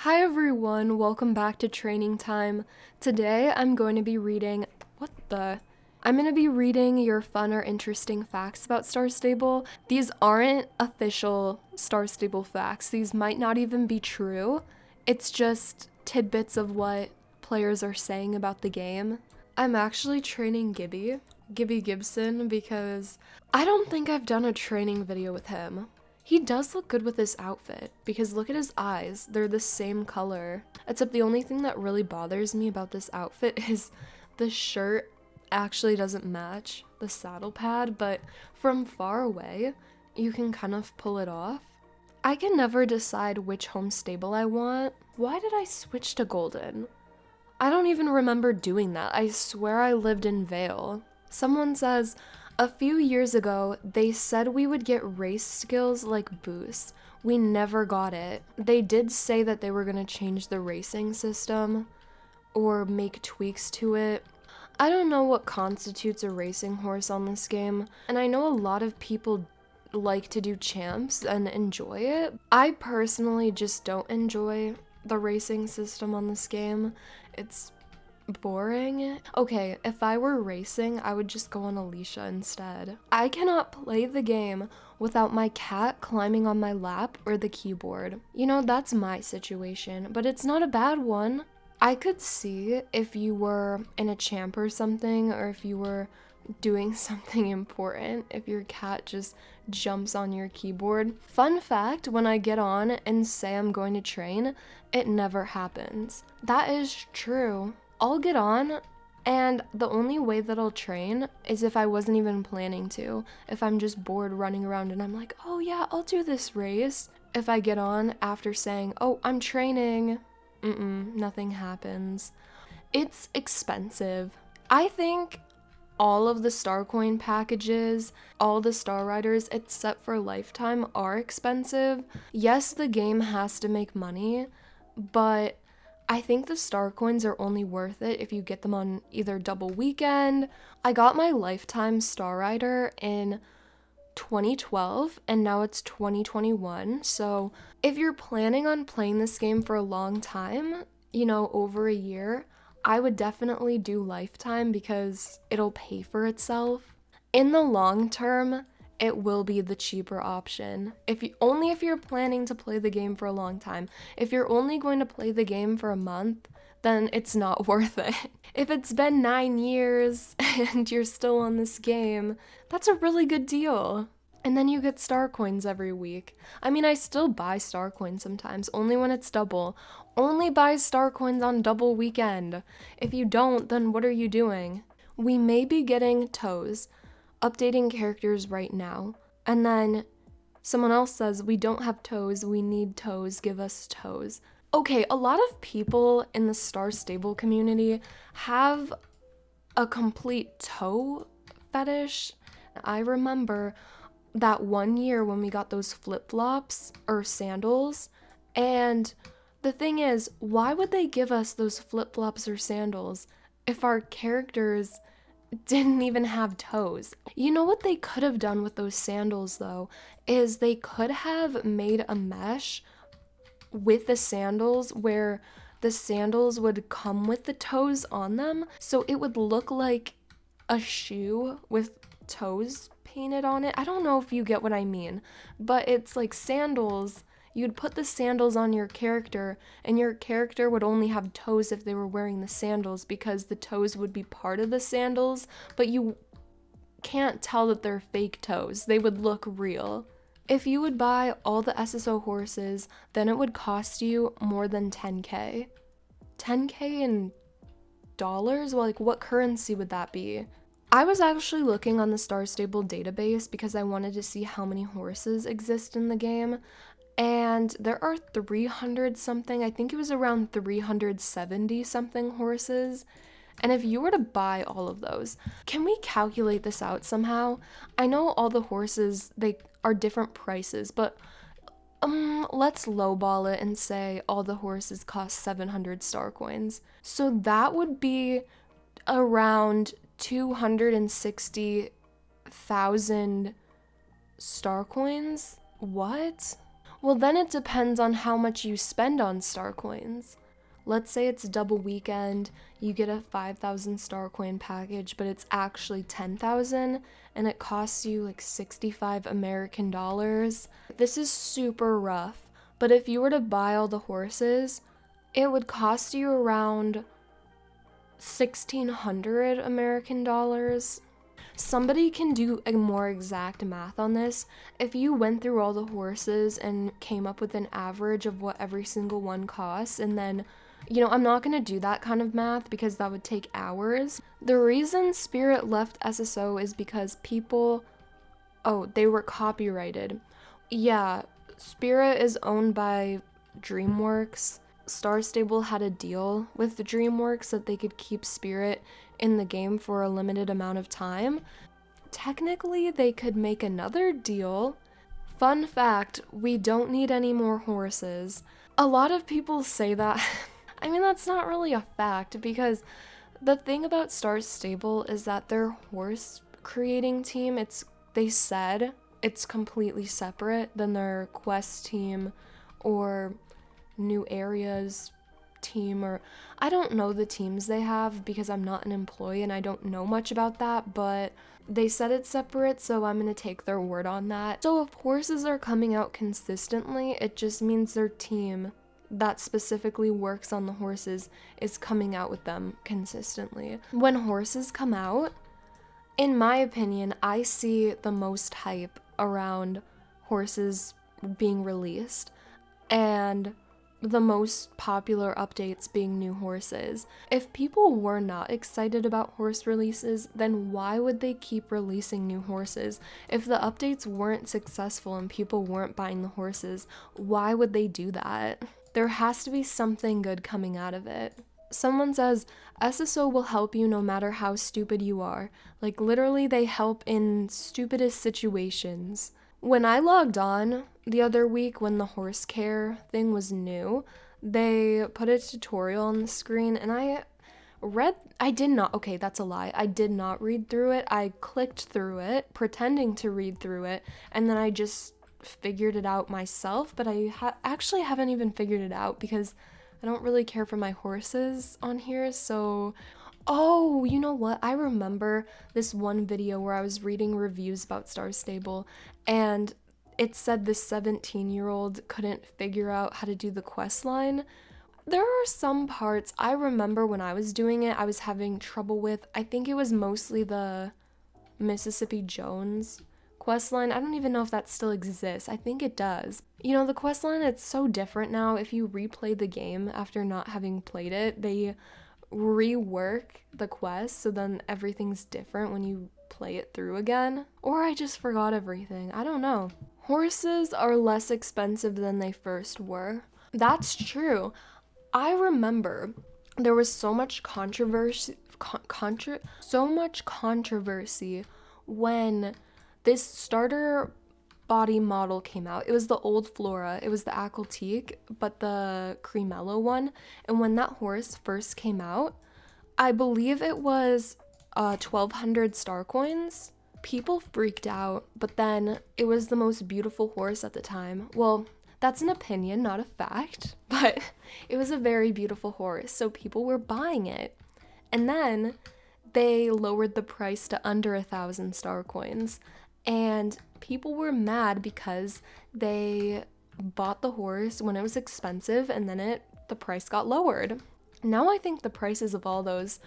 Hi everyone, welcome back to Training Time. Today I'm going to be reading, I'm going to be reading your fun or interesting facts about Star Stable. These aren't official Star Stable facts. These might not even be true. It's just tidbits of what players are saying about the game. I'm actually training Gibby Gibson, because I don't think I've done a training video with him. He does look good with this outfit, because look at his eyes, they're the same color. Except the only thing that really bothers me about this outfit is the shirt actually doesn't match the saddle pad, but from far away, you can kind of pull it off. I can never decide which home stable I want. Why did I switch to golden? I don't even remember doing that. I swear I lived in Vale. Someone says, a few years ago, they said we would get race skills like boosts. We never got it. They did say that they were gonna change the racing system or make tweaks to it. I don't know what constitutes a racing horse on this game, and I know a lot of people like to do champs and enjoy it. I personally just don't enjoy the racing system on this game. It's boring. Okay, if I were racing, I would just go on Alicia instead. I cannot play the game without my cat climbing on my lap or the keyboard. You know, that's my situation, but it's not a bad one. I could see if you were in a champ or something, or if you were doing something important, if your cat just jumps on your keyboard. Fun fact, when I get on and say I'm going to train, it never happens. That is true. I'll get on, and the only way that I'll train is if I wasn't even planning to. If I'm just bored running around and I'm like, oh yeah, I'll do this race. If I get on after saying, oh, I'm training, nothing happens. It's expensive. I think all of the star coin packages, all the star riders except for lifetime are expensive. Yes, the game has to make money, but I think the star coins are only worth it if you get them on either double weekend. I got my lifetime star rider in 2012 and now it's 2021. So if you're planning on playing this game for a long time, you know, over a year, I would definitely do lifetime because it'll pay for itself. In the long term, it will be the cheaper option. Only if you're planning to play the game for a long time. If you're only going to play the game for a month, then it's not worth it. If it's been 9 years and you're still on this game, that's a really good deal. And then you get star coins every week. I mean, I still buy star coins sometimes, only when it's double. Only buy star coins on double weekend. If you don't, then what are you doing? We may be getting toes, updating characters right now. And then someone else says, we don't have toes, we need toes, give us toes. Okay, a lot of people in the Star Stable community have a complete toe fetish. I remember that one year when we got those flip-flops or sandals, and the thing is, why would they give us those flip-flops or sandals if our characters didn't even have toes? You know what they could have done with those sandals though, is they could have made a mesh with the sandals where the sandals would come with the toes on them, so it would look like a shoe with toes painted on it. I don't know if you get what I mean, but it's like sandals. You'd put the sandals on your character, and your character would only have toes if they were wearing the sandals, because the toes would be part of the sandals, but you can't tell that they're fake toes. They would look real. If you would buy all the SSO horses, then it would cost you more than 10K. 10K in dollars? Well, like, what currency would that be? I was actually looking on the Star Stable database because I wanted to see how many horses exist in the game. And there are 300 something, I think it was around 370 something horses. And if you were to buy all of those, can we calculate this out somehow? I know all the horses, they are different prices, but let's lowball it and say all the horses cost 700 star coins. So that would be around 260,000 star coins? What? Well, then it depends on how much you spend on star coins. Let's say it's double weekend, you get a 5,000 star coin package, but it's actually 10,000 and it costs you like 65 American dollars. This is super rough, but if you were to buy all the horses, it would cost you around 1,600 American dollars. Somebody can do a more exact math on this. If you went through all the horses and came up with an average of what every single one costs, and then, I'm not going to do that kind of math because that would take hours. The reason Spirit left SSO is because they were copyrighted. Yeah, Spirit is owned by DreamWorks. Star Stable had a deal with the DreamWorks that they could keep Spirit in the game for a limited amount of time. Technically, they could make another deal. Fun fact, we don't need any more horses. A lot of people say that. I mean, that's not really a fact because the thing about Star Stable is that their horse creating team, they said it's completely separate than their quest team or new areas team, or I don't know the teams they have because I'm not an employee and I don't know much about that, but they said it's separate, so I'm gonna take their word on that. So if horses are coming out consistently, it just means their team that specifically works on the horses is coming out with them consistently. When horses come out, in my opinion, I see the most hype around horses being released and the most popular updates being new horses. If people were not excited about horse releases, then why would they keep releasing new horses? If the updates weren't successful and people weren't buying the horses, why would they do that? There has to be something good coming out of it. Someone says, SSO will help you no matter how stupid you are. Like, literally, they help in stupidest situations. When I logged on the other week when the horse care thing was new, they put a tutorial on the screen and I did not read through it. I clicked through it, pretending to read through it, and then I just figured it out myself, but I actually haven't even figured it out because I don't really care for my horses on here, so... Oh, you know what? I remember this one video where I was reading reviews about Star Stable, and it said this 17-year-old couldn't figure out how to do the quest line. There are some parts I remember when I was doing it, I was having trouble with. I think it was mostly the Mississippi Jones quest line. I don't even know if that still exists. I think it does. The quest line, it's so different now. If you replay the game after not having played it, they rework the quest, so then everything's different when you play it through again. Or I just forgot everything. I don't know. Horses are less expensive than they first were. That's true. I remember there was so much controversy when this starter body model came out. It was the old Flora. It was the Aquatique, but the Cremello one. And when that horse first came out, I believe it was 1,200 star coins. People freaked out, but then it was the most beautiful horse at the time. Well, that's an opinion, not a fact, but it was a very beautiful horse, so people were buying it. And then they lowered the price to under 1,000 star coins, and people were mad because they bought the horse when it was expensive and then the price got lowered. Now I think the prices of all those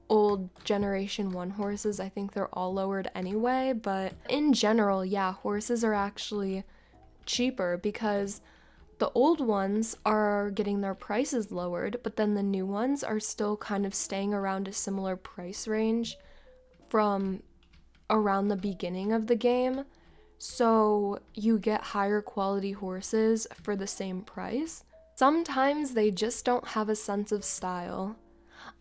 old Generation 1 horses, I think they're all lowered anyway, but in general, yeah, horses are actually cheaper because the old ones are getting their prices lowered, but then the new ones are still kind of staying around a similar price range from around the beginning of the game, so you get higher quality horses for the same price. Sometimes they just don't have a sense of style.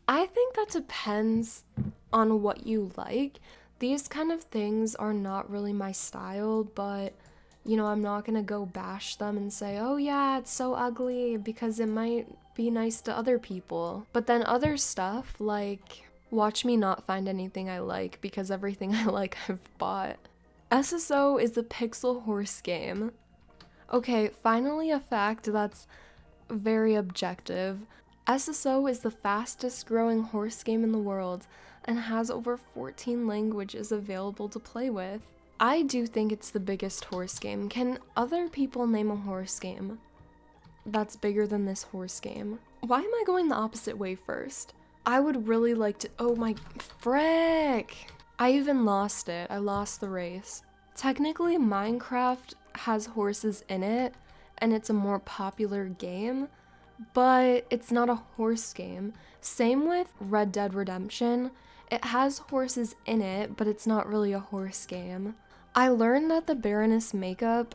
I think that depends on what you like. These kind of things are not really my style, but I'm not gonna go bash them and say, oh yeah, it's so ugly, because it might be nice to other people. But then other stuff, like, watch me not find anything I like because everything I like I've bought. SSO is a pixel horse game. Okay, finally a fact that's very objective. SSO is the fastest growing horse game in the world and has over 14 languages available to play with. I do think it's the biggest horse game. Can other people name a horse game that's bigger than this horse game? Why am I going the opposite way first? I would really like to. Oh my frick! I even lost it. I lost the race. Technically, Minecraft has horses in it, and it's a more popular game, but it's not a horse game. Same with Red Dead Redemption. It has horses in it, but it's not really a horse game. I learned that the Baroness makeup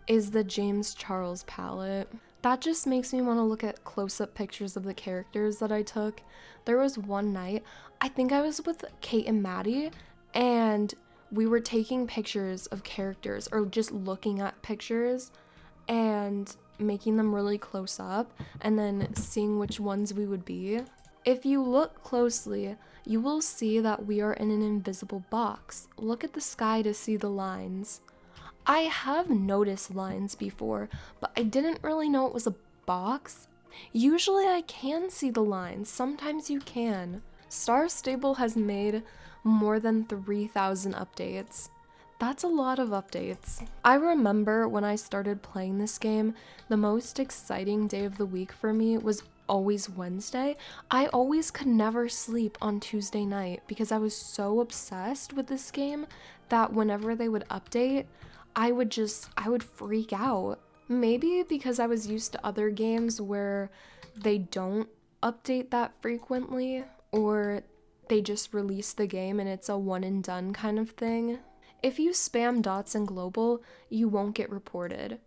is the James Charles palette. That just makes me want to look at close-up pictures of the characters that I took. There was one night, I think I was with Kate and Maddie, and we were taking pictures of characters, or just looking at pictures and making them really close up, and then seeing which ones we would be. If you look closely, you will see that we are in an invisible box. Look at the sky to see the lines. I have noticed lines before, but I didn't really know it was a box. Usually I can see the lines, sometimes you can. Star Stable has made more than 3,000 updates. That's a lot of updates. I remember when I started playing this game, the most exciting day of the week for me was always Wednesday. I always could never sleep on Tuesday night because I was so obsessed with this game that whenever they would update, I would freak out. Maybe because I was used to other games where they don't update that frequently, or they just release the game and it's a one and done kind of thing. If you spam dots in global, you won't get reported.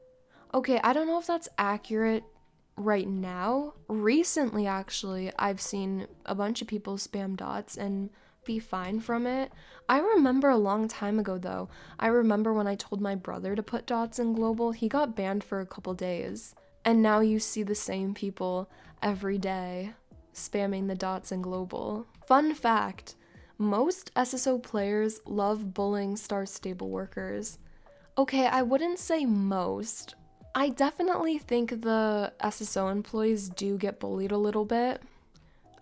Okay, I don't know if that's accurate right now. Recently, actually, I've seen a bunch of people spam dots and be fine from it. I remember a long time ago though. I remember when I told my brother to put dots in global, he got banned for a couple days. And now you see the same people every day spamming the dots in global. Fun fact, most SSO players love bullying Star Stable workers. Okay, I wouldn't say most. I definitely think the SSO employees do get bullied a little bit.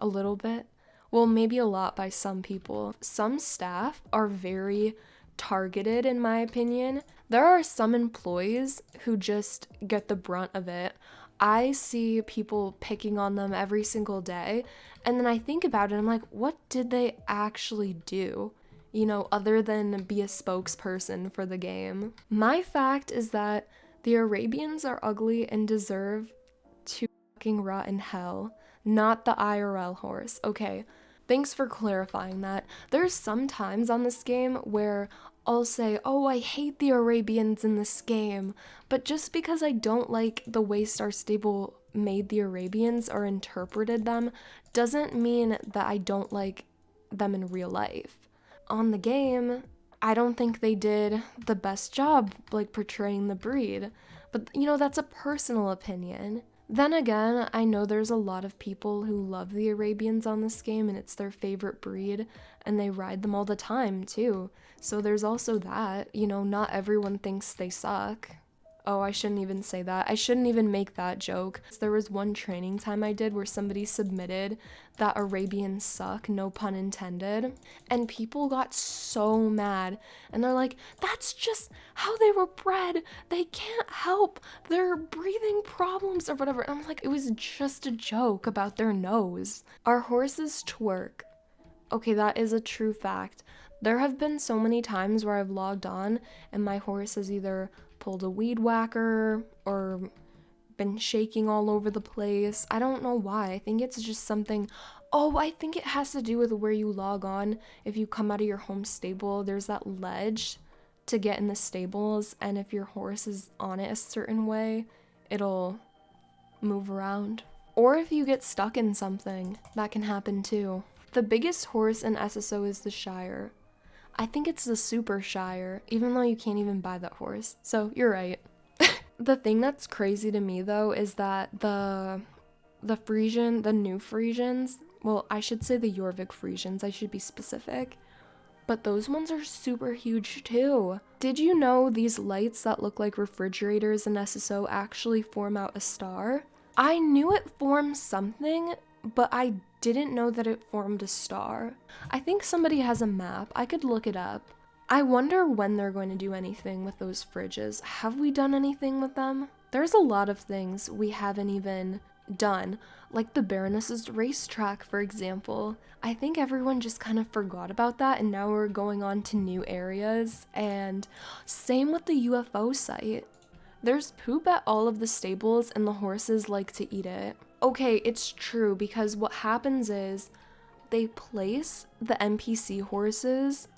A little bit. Well, maybe a lot by some people. Some staff are very targeted, in my opinion. There are some employees who just get the brunt of it. I see people picking on them every single day, and then I think about it, I'm like, what did they actually do? You know, other than be a spokesperson for the game. My fact is that the Arabians are ugly and deserve to fucking rot in hell. Not the IRL horse. Okay, thanks for clarifying that. There's some times on this game where I'll say, oh, I hate the Arabians in this game, but just because I don't like the way Star Stable made the Arabians or interpreted them doesn't mean that I don't like them in real life. On the game, I don't think they did the best job like portraying the breed, but you know, that's a personal opinion. Then again, I know there's a lot of people who love the Arabians on this game and it's their favorite breed and they ride them all the time too. So there's also that, you know, not everyone thinks they suck. Oh, I shouldn't even say that. I shouldn't even make that joke. There was one training time I did where somebody submitted that Arabians suck, no pun intended, and people got so mad. And they're like, that's just how they were bred. They can't help their breathing problems or whatever. And I'm like, it was just a joke about their nose. Our horses twerk. Okay, that is a true fact. There have been so many times where I've logged on and my horse has either pulled a weed whacker or been shaking all over the place. I don't know why. I think it's just something. Oh, I think it has to do with where you log on. If you come out of your home stable, there's that ledge to get in the stables, and if your horse is on it a certain way, it'll move around. Or if you get stuck in something, that can happen too. The biggest horse in SSO is the Shire. I think it's the Super Shire, even though you can't even buy that horse. So you're right. The thing that's crazy to me though is that the Frisian, the new Frisians, well, I should say the Jorvik Frisians, I should be specific. but those ones are super huge too. Did you know these lights that look like refrigerators in SSO actually form out a star? I knew it formed something, but I didn't know that it formed a star. I think somebody has a map. I could look it up. I wonder when they're going to do anything with those fridges. Have we done anything with them? There's a lot of things we haven't even done, like the Baroness's racetrack, for example. I think everyone just kind of forgot about that, and now we're going on to new areas. And same with the UFO site. There's poop at all of the stables, and the horses like to eat it. Okay, it's true, because what happens is they place the NPC horses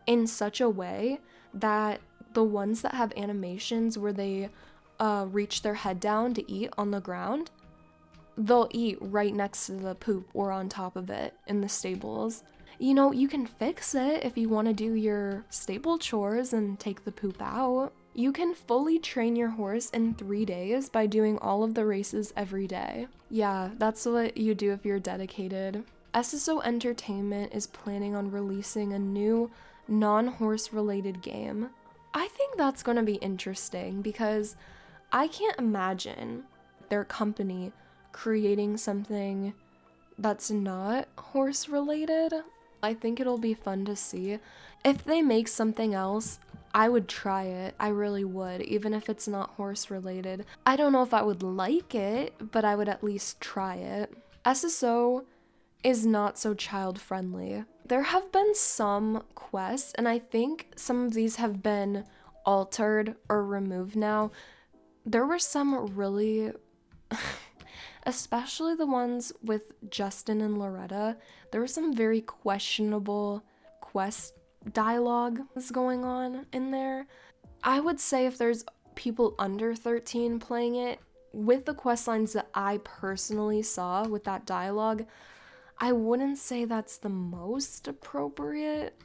in such a way that the ones that have animations where they reach their head down to eat on the ground, they'll eat right next to the poop or on top of it in the stables. You know, you can fix it if you want to do your stable chores and take the poop out. You can fully train your horse in 3 days by doing all of the races every day. Yeah, that's what you do if you're dedicated. SSO Entertainment is planning on releasing a new non-horse related game. I think that's going to be interesting because I can't imagine their company creating something that's not horse related. I think it'll be fun to see. If they make something else, I would try it. I really would, even if it's not horse related. I don't know if I would like it, but I would at least try it. SSO is not so child friendly. There have been some quests, and I think some of these have been altered or removed now. There were some really, especially the ones with Justin and Loretta, there was some very questionable quest dialogue is going on in there. I would say if there's people under 13 playing it, with the quest lines that I personally saw with that dialogue, I wouldn't say that's the most appropriate.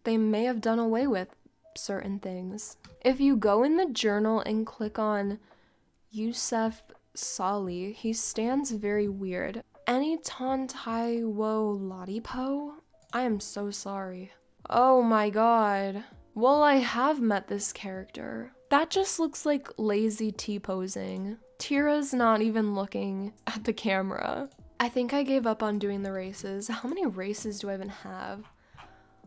They may have done away with certain things. If you go in the journal and click on Yusef Sali, he stands very weird. Any Tontai Wo Ladipo? I am so sorry. Oh my god. Well, I have met this character. That just looks like lazy T-posing. Tira's not even looking at the camera. I think I gave up on doing the races. How many races do I even have?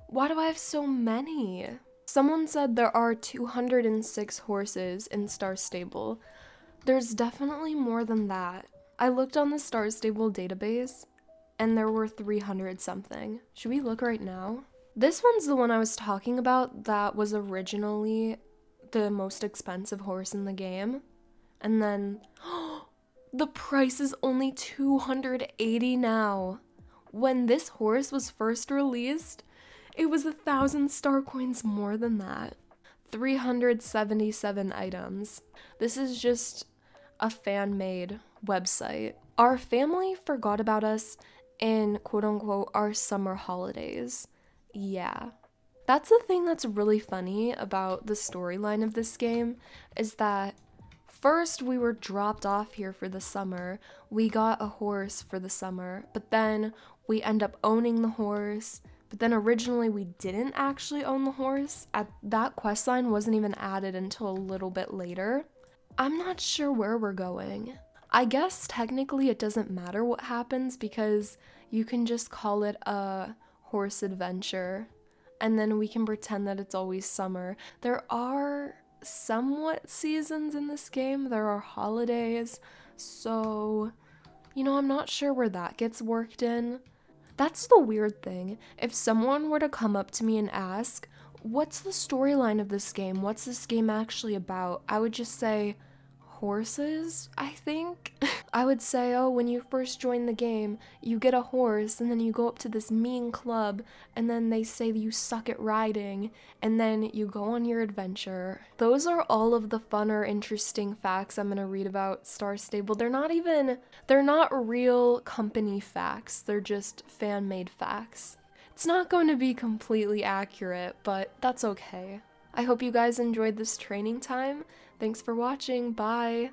Why do I have so many? Someone said there are 206 horses in Star Stable. There's definitely more than that. I looked on the Star Stable database and there were 300 something. Should we look right now? This one's the one I was talking about that was originally the most expensive horse in the game. And then the price is only 280 now. When this horse was first released, it was 1,000 star coins more than that. 377 items. This is just a fan-made website. Our family forgot about us in quote-unquote our summer holidays. Yeah. That's the thing that's really funny about the storyline of this game, is that first we were dropped off here for the summer, we got a horse for the summer, but then we end up owning the horse, but then originally we didn't actually own the horse. That questline wasn't even added until a little bit later. I'm not sure where we're going. I guess technically it doesn't matter what happens because you can just call it a horse adventure and then we can pretend that it's always summer. There are somewhat seasons in this game. There are holidays, so, you know, I'm not sure where that gets worked in. That's the weird thing. If someone were to come up to me and ask, what's the storyline of this game? What's this game actually about? I would just say, horses, I think. I would say, oh, when you first join the game, you get a horse, and then you go up to this mean club, and then they say that you suck at riding, and then you go on your adventure. Those are all of the fun or interesting facts I'm gonna read about Star Stable. They're not real company facts, they're just fan-made facts. It's not going to be completely accurate, but that's okay. I hope you guys enjoyed this training time. Thanks for watching. Bye!